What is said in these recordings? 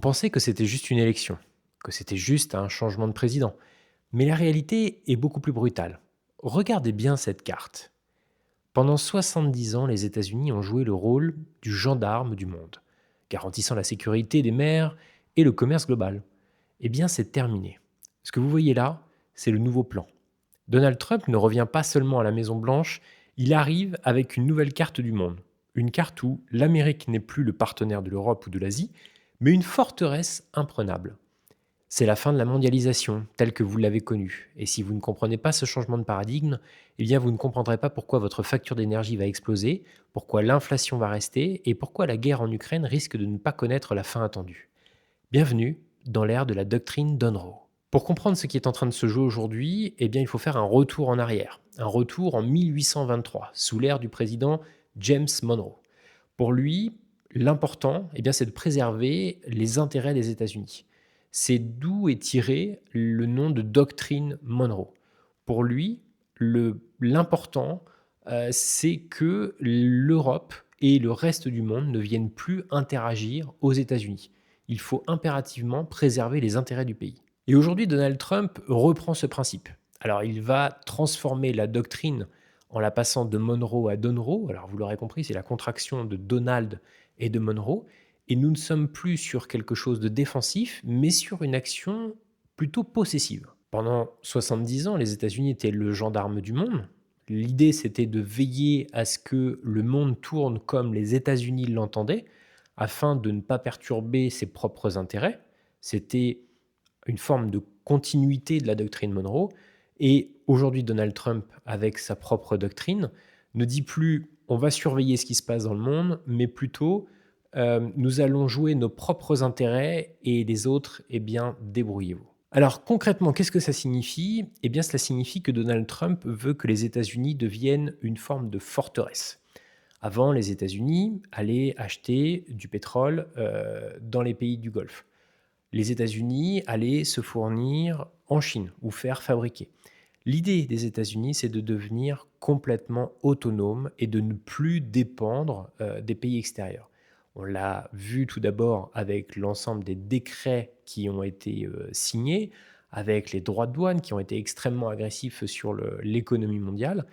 pensait que c'était juste une élection, que c'était juste un changement de président. Mais la réalité est beaucoup plus brutale. Regardez bien cette carte. Pendant 70 ans, les États-Unis ont joué le rôle du gendarme du monde, garantissant la sécurité des mers et le commerce global. Eh bien, c'est terminé. Ce que vous voyez là, c'est le nouveau plan. Donald Trump ne revient pas seulement à la Maison-Blanche, il arrive avec une nouvelle carte du monde. Une carte où l'Amérique n'est plus le partenaire de l'Europe ou de l'Asie, mais une forteresse imprenable. C'est la fin de la mondialisation, telle que vous l'avez connue. Et si vous ne comprenez pas ce changement de paradigme, eh bien vous ne comprendrez pas pourquoi votre facture d'énergie va exploser, pourquoi l'inflation va rester et pourquoi la guerre en Ukraine risque de ne pas connaître la fin attendue. Bienvenue dans l'ère de la doctrine Monroe. Pour comprendre ce qui est en train de se jouer aujourd'hui, eh bien il faut faire un retour en arrière, un retour en 1823, sous l'ère du président James Monroe. Pour lui, l'important, eh bien, c'est de préserver les intérêts des États-Unis. C'est d'où est tiré le nom de doctrine Monroe. Pour lui, l'important, c'est que l'Europe et le reste du monde ne viennent plus interagir aux États-Unis. Il faut impérativement préserver les intérêts du pays. Et aujourd'hui, Donald Trump reprend ce principe. Alors, il va transformer la doctrine en la passant de Monroe à Donroe. Alors, vous l'aurez compris, c'est la contraction de Donald et de Monroe. Et nous ne sommes plus sur quelque chose de défensif, mais sur une action plutôt possessive. Pendant 70 ans, les États-Unis étaient le gendarme du monde. L'idée, c'était de veiller à ce que le monde tourne comme les États-Unis l'entendaient, afin de ne pas perturber ses propres intérêts. C'était une forme de continuité de la doctrine Monroe. Et aujourd'hui, Donald Trump, avec sa propre doctrine, ne dit plus on va surveiller ce qui se passe dans le monde, mais plutôt nous allons jouer nos propres intérêts et les autres, eh bien, débrouillez-vous. Alors concrètement, qu'est-ce que ça signifie? Eh bien, cela signifie que Donald Trump veut que les États-Unis deviennent une forme de forteresse. Avant, les États-Unis allaient acheter du pétrole dans les pays du Golfe. Les États-Unis allaient se fournir en Chine ou faire fabriquer. L'idée des États-Unis, c'est de devenir complètement autonome et de ne plus dépendre des pays extérieurs. On l'a vu tout d'abord avec l'ensemble des décrets qui ont été signés, avec les droits de douane qui ont été extrêmement agressifs sur l'économie mondiale.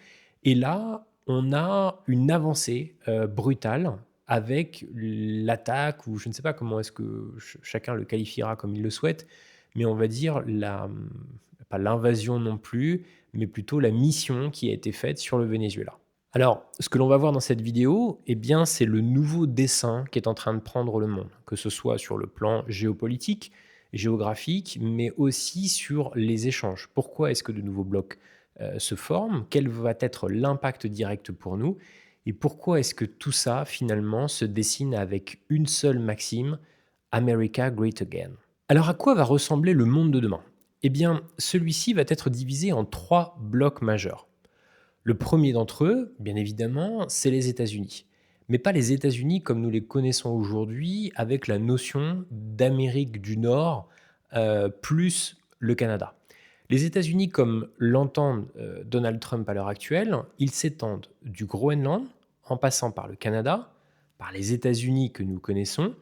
Et là, on a une avancée brutale avec l'attaque, ou je ne sais pas comment est-ce que chacun le qualifiera comme il le souhaite, mais on va dire pas l'invasion non plus, mais plutôt la mission qui a été faite sur le Venezuela. Alors, ce que l'on va voir dans cette vidéo, eh bien, c'est le nouveau dessin qui est en train de prendre le monde, que ce soit sur le plan géopolitique, géographique, mais aussi sur les échanges. Pourquoi est-ce que de nouveaux blocs se forment? Quel va être l'impact direct pour nous? Et pourquoi est-ce que tout ça, finalement, se dessine avec une seule maxime, America Great Again? Alors, à quoi va ressembler le monde de demain? Eh bien, celui-ci va être divisé en trois blocs majeurs. Le premier d'entre eux, bien évidemment, c'est les États-Unis. Mais pas les États-Unis comme nous les connaissons aujourd'hui, avec la notion d'Amérique du Nord plus le Canada. Les États-Unis, comme l'entend Donald Trump à l'heure actuelle, ils s'étendent du Groenland, en passant par le Canada, par les États-Unis que nous connaissons,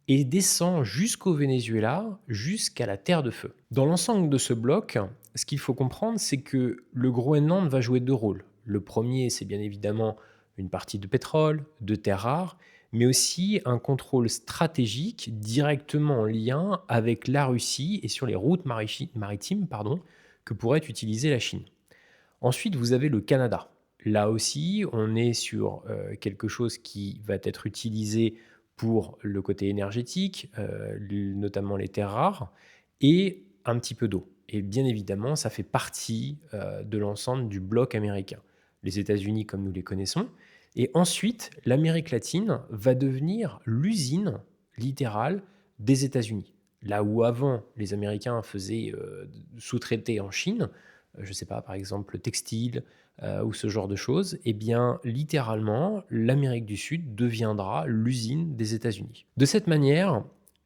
et descend jusqu'au Venezuela, jusqu'à la Terre de Feu. Dans l'ensemble de ce bloc, ce qu'il faut comprendre, c'est que le Groenland va jouer deux rôles. Le premier, c'est bien évidemment une partie de pétrole, de terres rares, mais aussi un contrôle stratégique directement en lien avec la Russie et sur les routes maritimes que pourrait utiliser la Chine. Ensuite, vous avez le Canada. Là aussi, on est sur quelque chose qui va être utilisé pour le côté énergétique, notamment les terres rares, et un petit peu d'eau. Et bien évidemment, ça fait partie de l'ensemble du bloc américain. Les États-Unis, comme nous les connaissons. Et ensuite, l'Amérique latine va devenir l'usine littérale des États-Unis. Là où avant, les Américains faisaient sous-traiter en Chine, je ne sais pas, par exemple, le textile ou ce genre de choses, eh bien, littéralement, l'Amérique du Sud deviendra l'usine des États-Unis. De cette manière,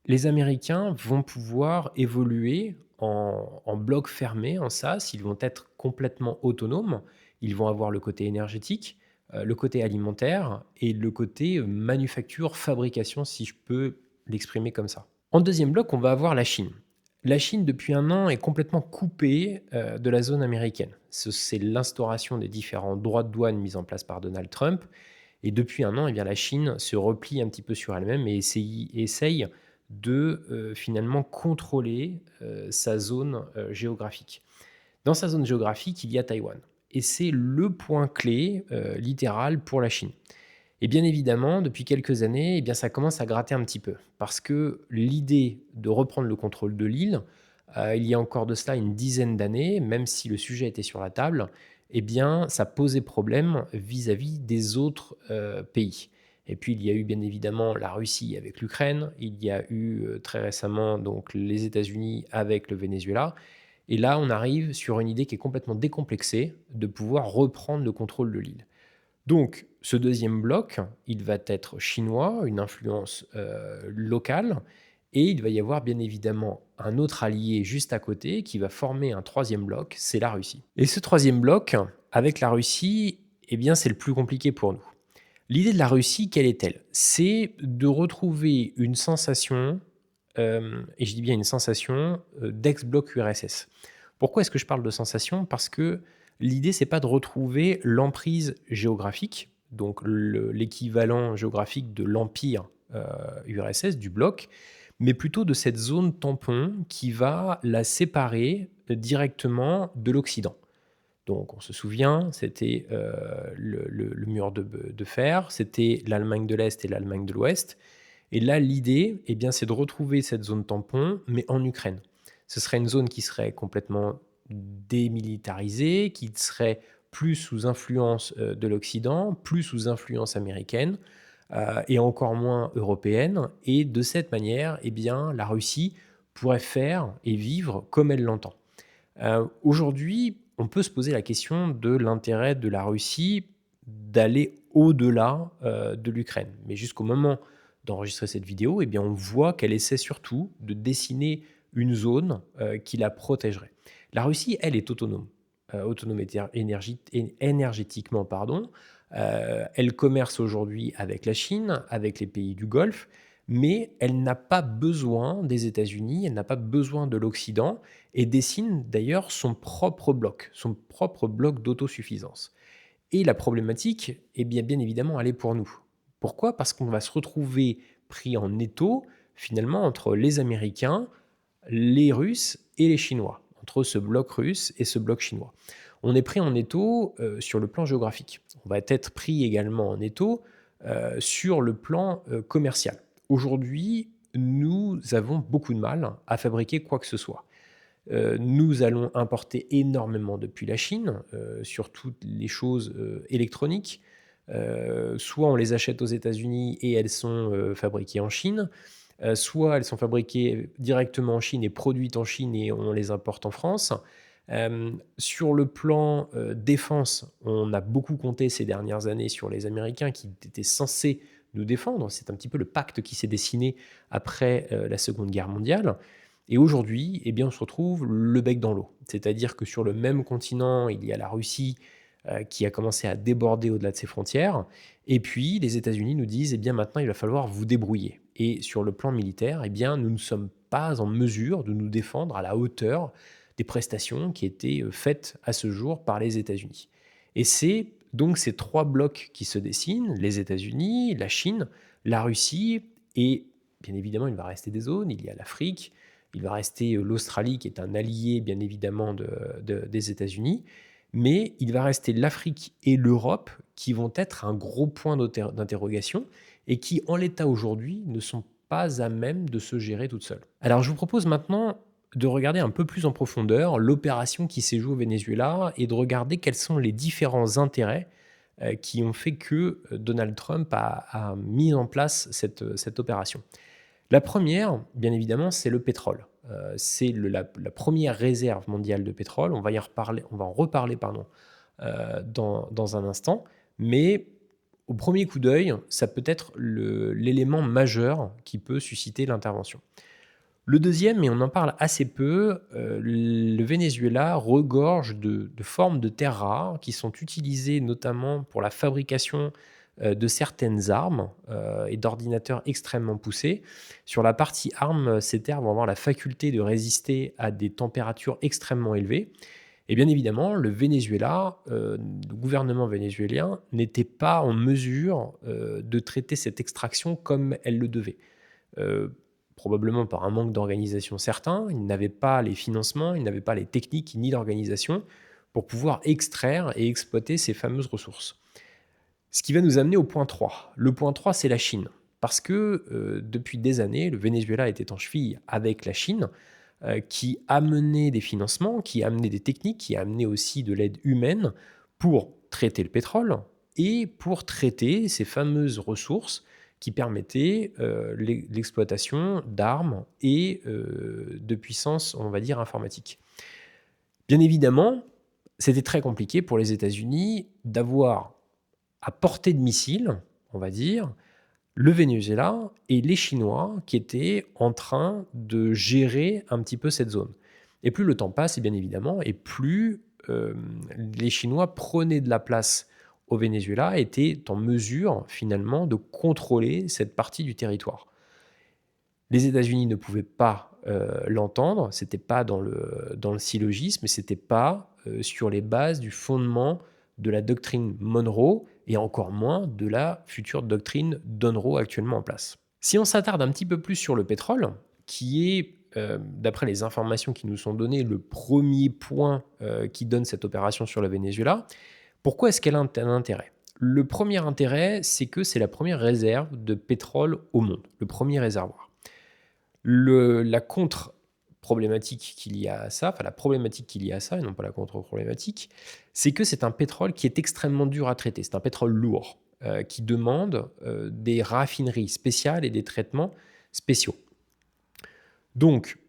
les Américains vont pouvoir évoluer en bloc fermé, en SAS, ils vont être complètement autonomes, ils vont avoir le côté énergétique, le côté alimentaire et le côté manufacture, fabrication, si je peux l'exprimer comme ça. En deuxième bloc, on va avoir la Chine. La Chine, depuis un an, est complètement coupée de la zone américaine. C'est l'instauration des différents droits de douane mis en place par Donald Trump. Et depuis un an, eh bien, la Chine se replie un petit peu sur elle-même et essaye de finalement contrôler sa zone géographique. Dans sa zone géographique, il y a Taïwan. Et c'est le point clé littéral pour la Chine. Et bien évidemment, depuis quelques années, eh bien, ça commence à gratter un petit peu. Parce que l'idée de reprendre le contrôle de l'île, il y a encore de cela une dizaine d'années, même si le sujet était sur la table, eh bien, ça posait problème vis-à-vis des autres pays. Et puis, il y a eu bien évidemment la Russie avec l'Ukraine, il y a eu très récemment donc, les États-Unis avec le Venezuela. Et là, on arrive sur une idée qui est complètement décomplexée de pouvoir reprendre le contrôle de l'île. Donc, ce deuxième bloc, il va être chinois, une influence locale, et il va y avoir bien évidemment un autre allié juste à côté qui va former un troisième bloc, c'est la Russie. Et ce troisième bloc, avec la Russie, eh bien, c'est le plus compliqué pour nous. L'idée de la Russie, quelle est-elle? C'est de retrouver une sensation, et je dis bien une sensation, d'ex-bloc URSS. Pourquoi est-ce que je parle de sensation? Parce que l'idée, c'est pas de retrouver l'emprise géographique, donc l'équivalent géographique de l'empire URSS, du bloc, mais plutôt de cette zone tampon qui va la séparer directement de l'Occident. Donc on se souvient, c'était le mur de fer, c'était l'Allemagne de l'Est et l'Allemagne de l'Ouest. Et là, l'idée, eh bien, c'est de retrouver cette zone tampon, mais en Ukraine. Ce serait une zone qui serait complètement démilitarisée, qui serait plus sous influence de l'Occident, plus sous influence américaine, et encore moins européenne. Et de cette manière, eh bien, la Russie pourrait faire et vivre comme elle l'entend. Aujourd'hui, on peut se poser la question de l'intérêt de la Russie d'aller au-delà de l'Ukraine. Mais jusqu'au moment d'enregistrer cette vidéo, eh bien, on voit qu'elle essaie surtout de dessiner une zone qui la protégerait. La Russie, elle, est autonome, énergétiquement, pardon. Elle commerce aujourd'hui avec la Chine, avec les pays du Golfe, mais elle n'a pas besoin des États-Unis, elle n'a pas besoin de l'Occident, et dessine d'ailleurs son propre bloc d'autosuffisance. Et la problématique, eh bien évidemment, elle est pour nous. Pourquoi? Parce qu'on va se retrouver pris en étau, finalement, entre les Américains, les Russes et les Chinois, entre ce bloc russe et ce bloc chinois. On est pris en étau sur le plan géographique. On va être pris également en étau sur le plan commercial. Aujourd'hui, nous avons beaucoup de mal à fabriquer quoi que ce soit. Nous allons importer énormément depuis la Chine, sur toutes les choses électroniques. Soit on les achète aux États-Unis et elles sont fabriquées en Chine, soit elles sont fabriquées directement en Chine et produites en Chine et on les importe en France. Sur le plan défense, on a beaucoup compté ces dernières années sur les Américains qui étaient censés nous défendre. C'est un petit peu le pacte qui s'est dessiné après la Seconde Guerre mondiale. Et aujourd'hui, eh bien, on se retrouve le bec dans l'eau. C'est-à-dire que sur le même continent, il y a la Russie qui a commencé à déborder au-delà de ses frontières. Et puis, les États-Unis nous disent, eh bien, maintenant, il va falloir vous débrouiller. Et sur le plan militaire, eh bien, nous ne sommes pas en mesure de nous défendre à la hauteur des prestations qui étaient faites à ce jour par les États-Unis. Et c'est donc ces trois blocs qui se dessinent, les États-Unis, la Chine, la Russie, et bien évidemment, il va rester des zones, il y a l'Afrique, il va rester l'Australie qui est un allié bien évidemment des États-Unis, mais il va rester l'Afrique et l'Europe qui vont être un gros point d'interrogation et qui, en l'état aujourd'hui, ne sont pas à même de se gérer toutes seules. Alors je vous propose maintenant de regarder un peu plus en profondeur l'opération qui s'est jouée au Venezuela et de regarder quels sont les différents intérêts qui ont fait que Donald Trump a mis en place cette opération. La première, bien évidemment, c'est le pétrole. C'est la première réserve mondiale de pétrole. On va en reparler pardon, dans un instant. Mais au premier coup d'œil, ça peut être l'élément majeur qui peut susciter l'intervention. Le deuxième, et on en parle assez peu, le Venezuela regorge de formes de terres rares qui sont utilisées notamment pour la fabrication de certaines armes et d'ordinateurs extrêmement poussés. Sur la partie armes, ces terres vont avoir la faculté de résister à des températures extrêmement élevées. Et bien évidemment, le gouvernement vénézuélien n'était pas en mesure de traiter cette extraction comme elle le devait. Heu, Probablement par un manque d'organisation certain. Ils n'avaient pas les financements, ils n'avaient pas les techniques ni l'organisation pour pouvoir extraire et exploiter ces fameuses ressources. Ce qui va nous amener au point 3. Le point 3, c'est la Chine. Parce que, depuis des années, le Venezuela était en cheville avec la Chine, qui amenait des financements, qui amenait des techniques, qui amenait aussi de l'aide humaine pour traiter le pétrole et pour traiter ces fameuses ressources qui permettaient, l'exploitation d'armes et de puissance, on va dire, informatique. Bien évidemment, c'était très compliqué pour les États-Unis d'avoir à portée de missile, on va dire, le Venezuela et les Chinois qui étaient en train de gérer un petit peu cette zone. Et plus le temps passe, et bien évidemment, et plus les Chinois prenaient de la place au Venezuela, étaient en mesure finalement de contrôler cette partie du territoire. Les États-Unis ne pouvaient pas l'entendre, c'était pas dans le syllogisme, et c'était pas sur les bases du fondement de la doctrine Monroe, et encore moins de la future doctrine d'Unroe actuellement en place. Si on s'attarde un petit peu plus sur le pétrole, qui est, d'après les informations qui nous sont données, le premier point qui donne cette opération sur le Venezuela, pourquoi est-ce qu'elle a un intérêt? Le premier intérêt, c'est que c'est la première réserve de pétrole au monde, le premier réservoir. La contre-problématique qu'il y a à ça, enfin la problématique qu'il y a à ça, et non pas la contre-problématique, c'est que c'est un pétrole qui est extrêmement dur à traiter. C'est un pétrole lourd qui demande des raffineries spéciales et des traitements spéciaux. Donc,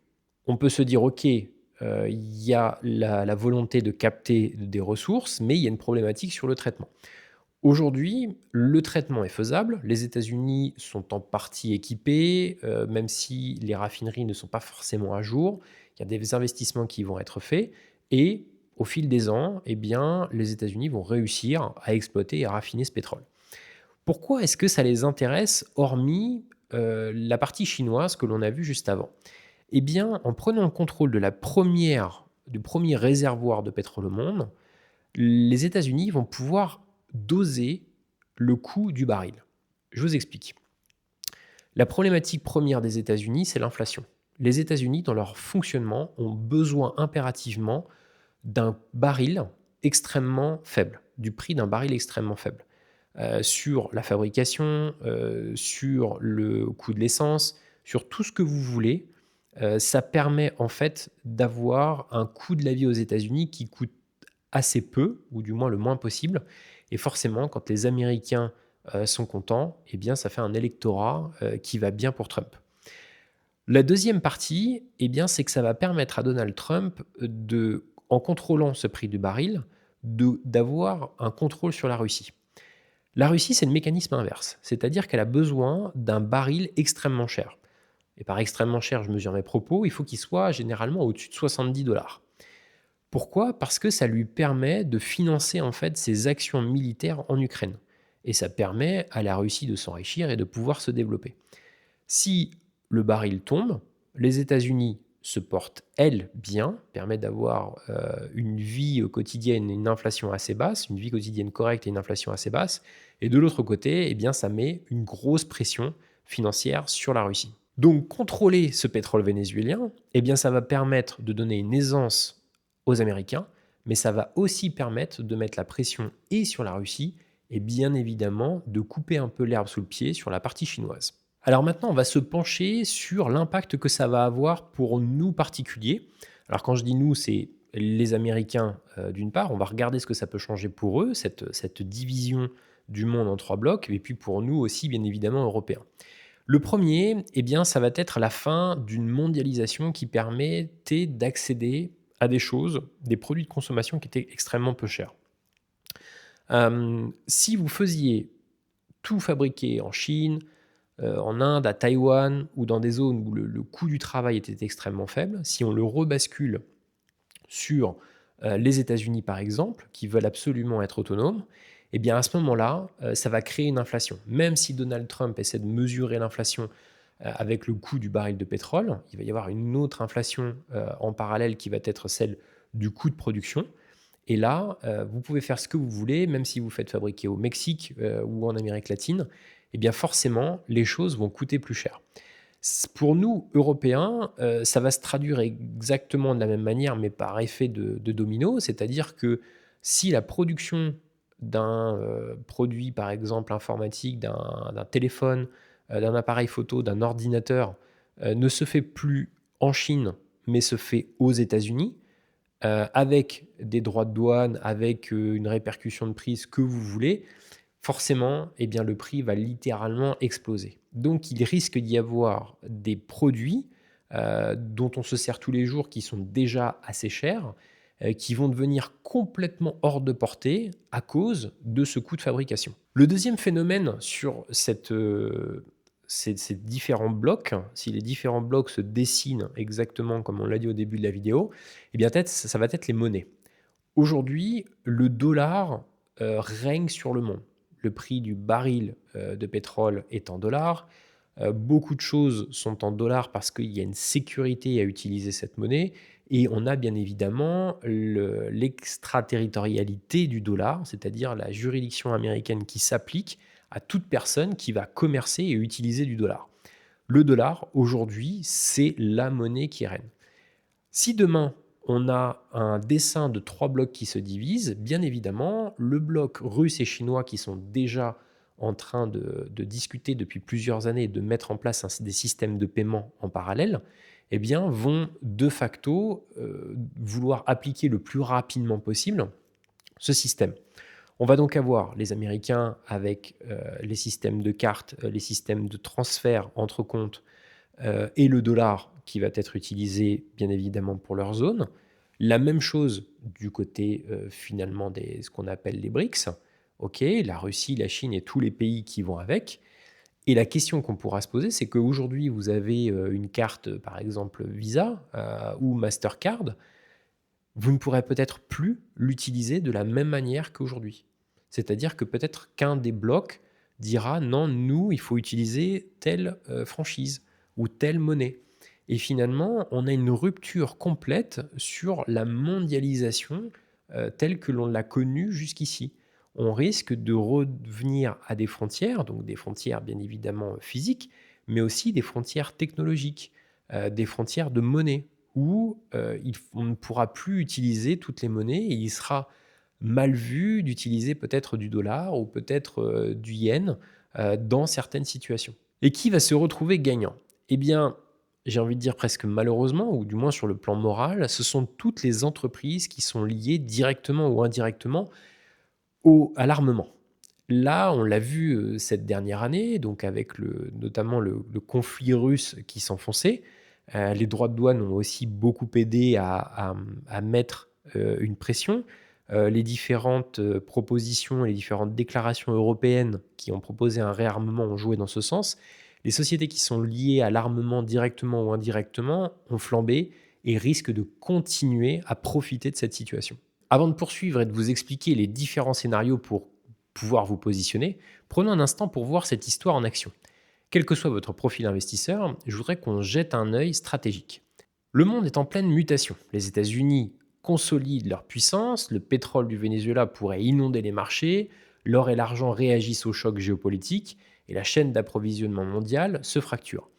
on peut se dire, OK, il y a la volonté de capter des ressources, mais il y a une problématique sur le traitement. Aujourd'hui, le traitement est faisable. Les États-Unis sont en partie équipés, même si les raffineries ne sont pas forcément à jour. Il y a des investissements qui vont être faits et au fil des ans, eh bien, les États-Unis vont réussir à exploiter et à raffiner ce pétrole. Pourquoi est-ce que ça les intéresse hormis, la partie chinoise que l'on a vue juste avant? Eh bien, en prenant le contrôle du premier réservoir de pétrole au monde, les États-Unis vont pouvoir doser le coût du baril. Je vous explique. La problématique première des États-Unis, c'est l'inflation. Les États-Unis, dans leur fonctionnement, ont besoin impérativement d'un baril extrêmement faible, du prix d'un baril extrêmement faible. Sur la fabrication, sur le coût de l'essence, sur tout ce que vous voulez, ça permet en fait d'avoir un coût de la vie aux États-Unis qui coûte assez peu, ou du moins le moins possible. Et forcément, quand les Américains sont contents, eh bien, ça fait un électorat qui va bien pour Trump. La deuxième partie, eh bien, c'est que ça va permettre à Donald Trump en contrôlant ce prix du baril, d'avoir un contrôle sur la Russie. La Russie, c'est le mécanisme inverse, c'est-à-dire qu'elle a besoin d'un baril extrêmement cher. Et par extrêmement cher, je mesure mes propos, il faut qu'il soit généralement au-dessus de 70 $. Pourquoi? Parce que ça lui permet de financer en fait ses actions militaires en Ukraine. Et ça permet à la Russie de s'enrichir et de pouvoir se développer. Si le baril tombe, les États-Unis se portent, elles, bien, permettent d'avoir une vie quotidienne et une inflation assez basse, une vie quotidienne correcte et une inflation assez basse. Et de l'autre côté, eh bien, ça met une grosse pression financière sur la Russie. Donc, contrôler ce pétrole vénézuélien, eh bien, ça va permettre de donner une aisance aux Américains, mais ça va aussi permettre de mettre la pression et sur la Russie et bien évidemment de couper un peu l'herbe sous le pied sur la partie chinoise. Alors maintenant, on va se pencher sur l'impact que ça va avoir pour nous particuliers. Alors quand je dis nous, c'est les Américains d'une part, on va regarder ce que ça peut changer pour eux, cette division du monde en trois blocs, et puis pour nous aussi, bien évidemment, Européens. Le premier, eh bien, ça va être la fin d'une mondialisation qui permettait d'accéder à des choses, des produits de consommation qui étaient extrêmement peu chers. Si vous faisiez tout fabriquer en Chine, en Inde, à Taïwan ou dans des zones où le coût du travail était extrêmement faible, si on le rebascule sur les États-Unis par exemple, qui veulent absolument être autonomes, eh bien à ce moment-là, ça va créer une inflation. Même si Donald Trump essaie de mesurer l'inflation avec le coût du baril de pétrole, il va y avoir une autre inflation en parallèle qui va être celle du coût de production. Et là, vous pouvez faire ce que vous voulez, même si vous faites fabriquer au Mexique ou en Amérique latine, eh bien forcément, les choses vont coûter plus cher. Pour nous, Européens, ça va se traduire exactement de la même manière, mais par effet de domino. C'est-à-dire que si la production d'un produit, par exemple informatique, d'un téléphone, d'un appareil photo, d'un ordinateur, ne se fait plus en Chine, mais se fait aux États-Unis, avec des droits de douane, avec une répercussion de prix, ce que vous voulez, forcément, eh bien, le prix va littéralement exploser. Donc, il risque d'y avoir des produits dont on se sert tous les jours qui sont déjà assez chers, qui vont devenir complètement hors de portée à cause de ce coût de fabrication. Le deuxième phénomène sur ces différents blocs, si les différents blocs se dessinent exactement comme on l'a dit au début de la vidéo, eh bien, peut-être, ça va être les monnaies. Aujourd'hui, le dollar règne sur le monde. Le prix du baril de pétrole est en dollars. Beaucoup de choses sont en dollars parce qu'il y a une sécurité à utiliser cette monnaie. Et on a bien évidemment l'extraterritorialité du dollar, c'est-à-dire la juridiction américaine qui s'applique à toute personne qui va commercer et utiliser du dollar. Le dollar, aujourd'hui, c'est la monnaie qui règne. Si demain, on a un dessin de 3 blocs qui se divisent, bien évidemment, le bloc russe et chinois qui sont déjà en train de discuter depuis plusieurs années et de mettre en place des systèmes de paiement en parallèle, eh bien, vont de facto vouloir appliquer le plus rapidement possible ce système. On va donc avoir les Américains avec les systèmes de cartes, les systèmes de transfert entre comptes et le dollar qui va être utilisé bien évidemment pour leur zone. La même chose du côté finalement ce qu'on appelle les BRICS, ok, la Russie, la Chine et tous les pays qui vont avec. Et la question qu'on pourra se poser, c'est qu'aujourd'hui, vous avez une carte, par exemple Visa ou Mastercard, vous ne pourrez peut-être plus l'utiliser de la même manière qu'aujourd'hui. C'est-à-dire que peut-être qu'un des blocs dira non, nous, il faut utiliser telle franchise ou telle monnaie. Et finalement, on a une rupture complète sur la mondialisation telle que l'on l'a connue jusqu'ici. On risque de revenir à des frontières, donc des frontières bien évidemment physiques, mais aussi des frontières technologiques, des frontières de monnaie où on ne pourra plus utiliser toutes les monnaies et il sera mal vu d'utiliser peut-être du dollar ou peut-être du yen dans certaines situations. Et qui va se retrouver gagnant? Eh bien, j'ai envie de dire presque malheureusement, ou du moins sur le plan moral, ce sont toutes les entreprises qui sont liées directement ou indirectement à l'armement. Là, on l'a vu cette dernière année, donc avec notamment le conflit russe qui s'enfonçait. Les droits de douane ont aussi beaucoup aidé à mettre une pression. Les différentes propositions et les différentes déclarations européennes qui ont proposé un réarmement ont joué dans ce sens. Les sociétés qui sont liées à l'armement directement ou indirectement ont flambé et risquent de continuer à profiter de cette situation. Avant de poursuivre et de vous expliquer les différents scénarios pour pouvoir vous positionner, prenons un instant pour voir cette histoire en action. Quel que soit votre profil investisseur, je voudrais qu'on jette un œil stratégique. Le monde est en pleine mutation. Les États-Unis consolident leur puissance, le pétrole du Venezuela pourrait inonder les marchés, l'or et l'argent réagissent au choc géopolitique et la chaîne d'approvisionnement mondiale se fracture.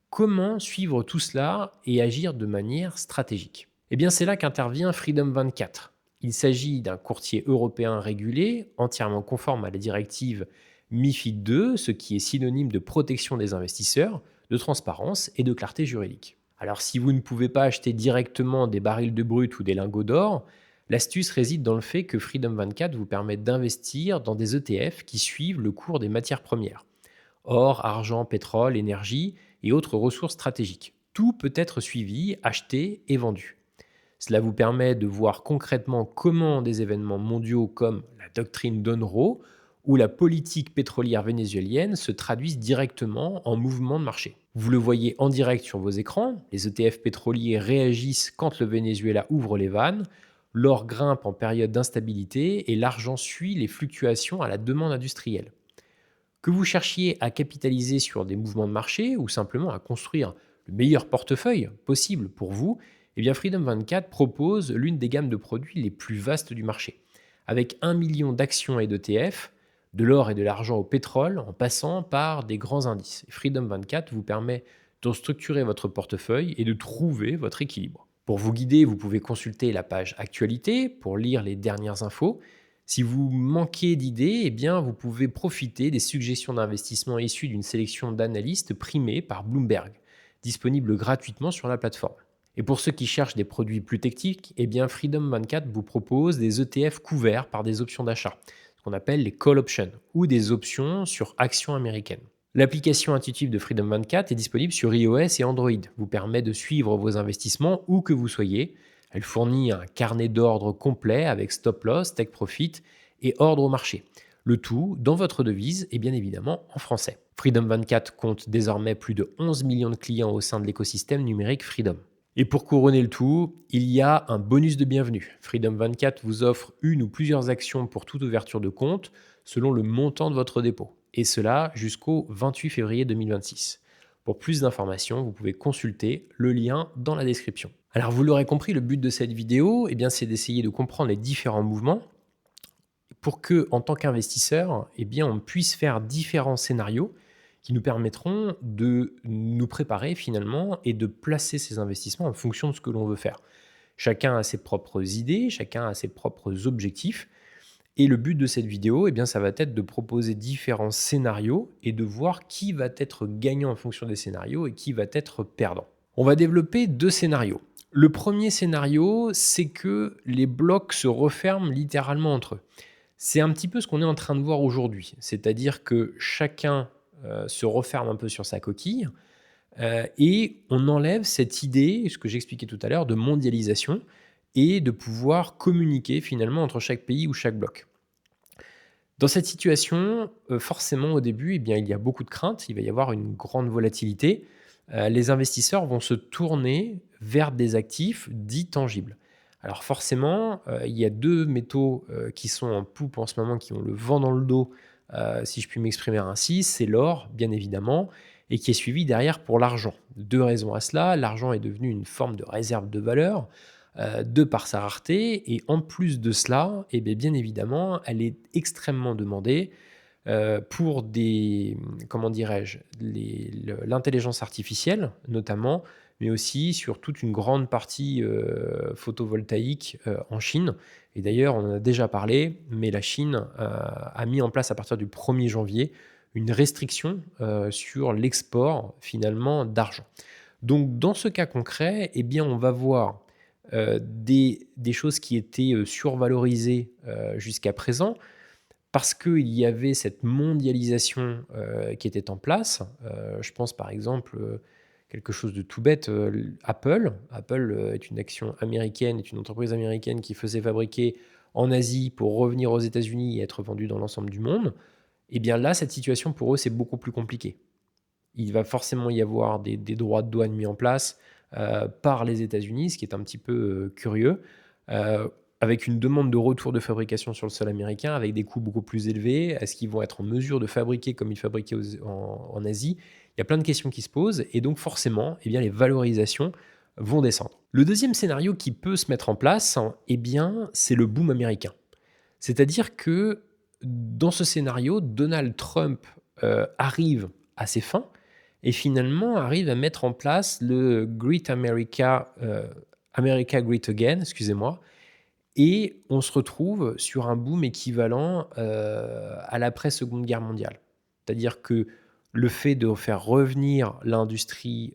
Comment suivre tout cela et agir de manière stratégique? Eh bien, c'est là qu'intervient Freedom 24. Il s'agit d'un courtier européen régulé, entièrement conforme à la directive MIFID 2, ce qui est synonyme de protection des investisseurs, de transparence et de clarté juridique. Alors, si vous ne pouvez pas acheter directement des barils de brut ou des lingots d'or, l'astuce réside dans le fait que Freedom 24 vous permet d'investir dans des ETF qui suivent le cours des matières premières. Or, argent, pétrole, énergie et autres ressources stratégiques. Tout peut être suivi, acheté et vendu. Cela vous permet de voir concrètement comment des événements mondiaux comme la doctrine Monroe ou la politique pétrolière vénézuélienne se traduisent directement en mouvements de marché. Vous le voyez en direct sur vos écrans, les ETF pétroliers réagissent quand le Venezuela ouvre les vannes, L'or grimpe en période d'instabilité et l'argent suit les fluctuations à la demande industrielle. Que vous cherchiez à capitaliser sur des mouvements de marché ou simplement à construire le meilleur portefeuille possible pour vous, eh bien Freedom 24 propose l'une des gammes de produits les plus vastes du marché. Avec 1 million d'actions et d'ETF, de l'or et de l'argent au pétrole, en passant par des grands indices. Et Freedom 24 vous permet de structurer votre portefeuille et de trouver votre équilibre. Pour vous guider, vous pouvez consulter la page Actualité pour lire les dernières infos. Si vous manquez d'idées, eh bien, vous pouvez profiter des suggestions d'investissement issues d'une sélection d'analystes primés par Bloomberg, disponibles gratuitement sur la plateforme. Et pour ceux qui cherchent des produits plus techniques, eh bien, Freedom 24 vous propose des ETF couverts par des options d'achat, ce qu'on appelle les call options, ou des options sur actions américaines. L'application intuitive de Freedom 24 est disponible sur iOS et Android, vous permet de suivre vos investissements où que vous soyez. Elle fournit un carnet d'ordre complet avec stop loss, take profit et ordre au marché. Le tout dans votre devise et bien évidemment en français. Freedom 24 compte désormais plus de 11 millions de clients au sein de l'écosystème numérique Freedom. Et pour couronner le tout, il y a un bonus de bienvenue. Freedom 24 vous offre une ou plusieurs actions pour toute ouverture de compte selon le montant de votre dépôt. Et cela jusqu'au 28 février 2026. Pour plus d'informations, vous pouvez consulter le lien dans la description. Alors vous l'aurez compris, le but de cette vidéo, c'est d'essayer de comprendre les différents mouvements pour que, en tant qu'investisseur, on puisse faire différents scénarios qui nous permettront de nous préparer finalement et de placer ces investissements en fonction de ce que l'on veut faire. Chacun a ses propres idées, chacun a ses propres objectifs. Et le but de cette vidéo, ça va être de proposer différents scénarios et de voir qui va être gagnant en fonction des scénarios et qui va être perdant. On va développer 2 scénarios. Le premier scénario, c'est que les blocs se referment littéralement entre eux. C'est un petit peu ce qu'on est en train de voir aujourd'hui. C'est-à-dire que chacun se referme un peu sur sa coquille et on enlève cette idée, ce que j'expliquais tout à l'heure, de mondialisation et de pouvoir communiquer finalement entre chaque pays ou chaque bloc. Dans cette situation, forcément au début, il y a beaucoup de craintes, il va y avoir une grande volatilité. Les investisseurs vont se tourner vers des actifs dits tangibles. Alors forcément, il y a 2 métaux qui sont en poupe en ce moment, qui ont le vent dans le dos, si je puis m'exprimer ainsi. C'est l'or, bien évidemment, et qui est suivi derrière pour l'argent. 2 raisons à cela. L'argent est devenu une forme de réserve de valeur, de par sa rareté, et en plus de cela, bien évidemment, elle est extrêmement demandée pour des, comment dirais-je, l'intelligence artificielle notamment, mais aussi sur toute une grande partie photovoltaïque en Chine. Et d'ailleurs, on en a déjà parlé, mais la Chine a mis en place à partir du 1er janvier une restriction sur l'export finalement d'argent. Donc dans ce cas concret, on va voir des choses qui étaient survalorisées jusqu'à présent, parce qu'il y avait cette mondialisation qui était en place. Je pense par exemple, quelque chose de tout bête, Apple. Apple est une action américaine, est une entreprise américaine qui faisait fabriquer en Asie pour revenir aux États-Unis et être vendue dans l'ensemble du monde. Là, cette situation pour eux, c'est beaucoup plus compliqué. Il va forcément y avoir des droits de douane mis en place par les États-Unis, ce qui est un petit peu curieux, avec une demande de retour de fabrication sur le sol américain, avec des coûts beaucoup plus élevés. Est-ce qu'ils vont être en mesure de fabriquer comme ils fabriquaient en Asie? Il y a plein de questions qui se posent, et donc forcément, les valorisations vont descendre. Le deuxième scénario qui peut se mettre en place, c'est le boom américain. C'est-à-dire que dans ce scénario, Donald Trump arrive à ses fins et finalement arrive à mettre en place le Great America, America Great Again, excusez-moi, et on se retrouve sur un boom équivalent à l'après-Seconde Guerre mondiale. C'est-à-dire que le fait de faire revenir l'industrie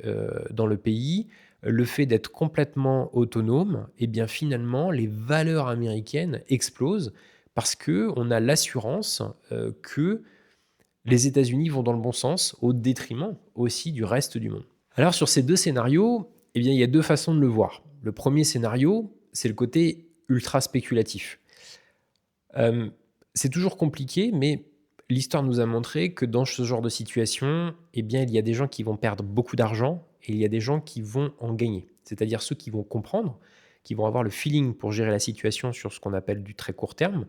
dans le pays, le fait d'être complètement autonome, finalement, les valeurs américaines explosent parce qu'on a l'assurance que les États-Unis vont dans le bon sens au détriment aussi du reste du monde. Alors sur ces 2 scénarios, il y a 2 façons de le voir. Le premier scénario, c'est le côté ultra spéculatif. C'est toujours compliqué, mais l'histoire nous a montré que dans ce genre de situation, il y a des gens qui vont perdre beaucoup d'argent et il y a des gens qui vont en gagner. C'est-à-dire ceux qui vont comprendre qui vont avoir le feeling pour gérer la situation sur ce qu'on appelle du très court terme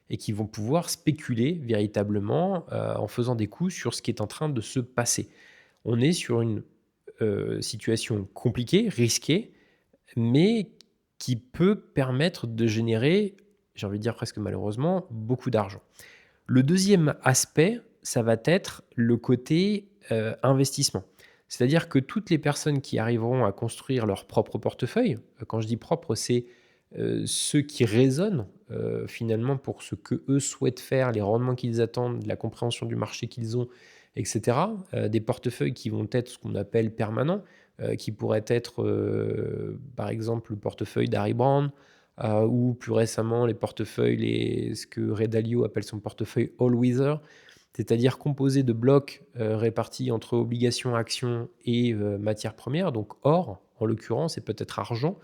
et qui vont pouvoir spéculer véritablement, en faisant des coups sur ce qui est en train de se passer. On est sur une, situation compliquée, risquée, mais qui peut permettre de générer, j'ai envie de dire presque malheureusement, beaucoup d'argent. Le deuxième aspect, ça va être le côté, investissement. C'est-à-dire que toutes les personnes qui arriveront à construire leur propre portefeuille, quand je dis propre, c'est, ceux qui raisonnent, finalement pour ce que eux souhaitent faire, les rendements qu'ils attendent, la compréhension du marché qu'ils ont et cetera. Des portefeuilles qui vont être ce qu'on appelle permanents, qui pourraient être, par exemple, le portefeuille d'Harry Brand, ou plus récemment les portefeuilles, ce que Ray Dalio appelle son portefeuille All Weather, c'est-à-dire composé de blocs, répartis entre obligations, actions et matières premières, donc or, en l'occurrence, et peut-être argent.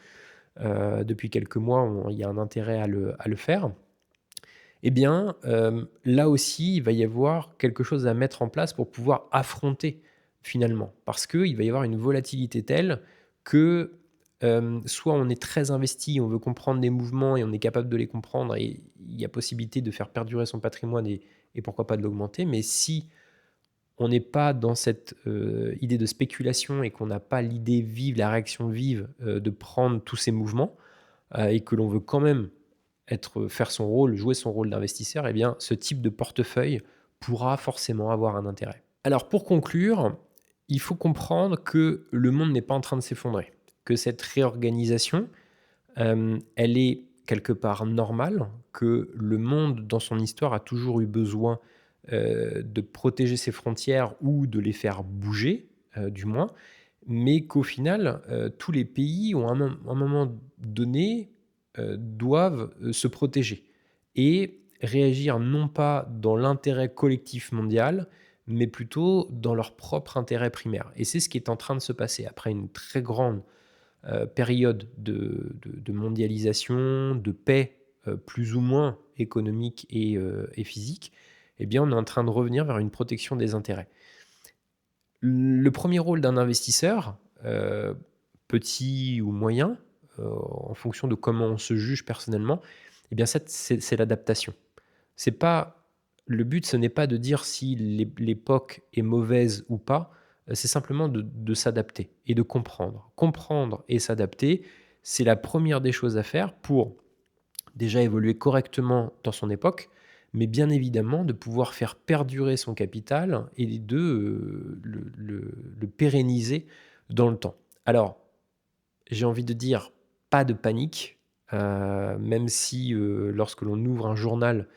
Depuis quelques mois, il y a un intérêt à le faire. Eh bien, là aussi, il va y avoir quelque chose à mettre en place pour pouvoir affronter finalement. Parce qu'il va y avoir une volatilité telle que, soit on est très investi, on veut comprendre les mouvements et on est capable de les comprendre et il y a possibilité de faire perdurer son patrimoine et pourquoi pas de l'augmenter. Mais si on n'est pas dans cette, idée de spéculation et qu'on n'a pas l'idée vive, la réaction vive, de prendre tous ces mouvements, et que l'on veut quand même faire son rôle, jouer son rôle d'investisseur, eh bien, ce type de portefeuille pourra forcément avoir un intérêt. Alors pour conclure, il faut comprendre que le monde n'est pas en train de s'effondrer, que cette réorganisation, elle est quelque part normale, que le monde dans son histoire a toujours eu besoin, de protéger ses frontières ou de les faire bouger, du moins, mais qu'au final, tous les pays ont à un moment donné, doivent, se protéger et réagir non pas dans l'intérêt collectif mondial, mais plutôt dans leur propre intérêt primaire et c'est ce qui est en train de se passer. Après une très grande, période de mondialisation, de paix, plus ou moins économique et physique, eh bien, on est en train de revenir vers une protection des intérêts. Le premier rôle d'un investisseur, petit ou moyen, en fonction de comment on se juge personnellement, eh bien c'est l'adaptation. C'est pas le but, ce n'est pas de dire si l'époque est mauvaise ou pas, c'est simplement de s'adapter et de comprendre. Comprendre et s'adapter, c'est la première des choses à faire pour déjà évoluer correctement dans son époque, mais bien évidemment de pouvoir faire perdurer son capital et de, le pérenniser dans le temps. Alors, j'ai envie de dire, pas de panique, même si, lorsque l'on ouvre un journal,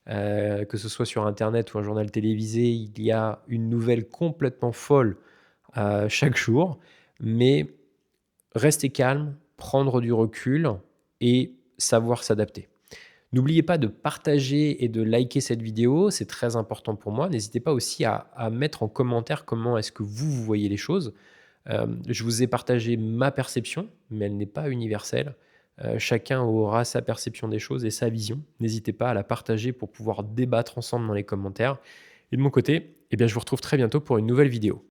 que ce soit sur internet ou un journal télévisé, il y a une nouvelle complètement folle, chaque jour. Mais rester calme, prendre du recul et savoir s'adapter. N'oubliez pas de partager et de liker cette vidéo, c'est très important pour moi. N'hésitez pas aussi à mettre en commentaire comment est-ce que vous voyez les choses. Je vous ai partagé ma perception, mais elle n'est pas universelle. Chacun aura sa perception des choses et sa vision. N'hésitez pas à la partager pour pouvoir débattre ensemble dans les commentaires. Et de mon côté, eh bien, je vous retrouve très bientôt pour une nouvelle vidéo.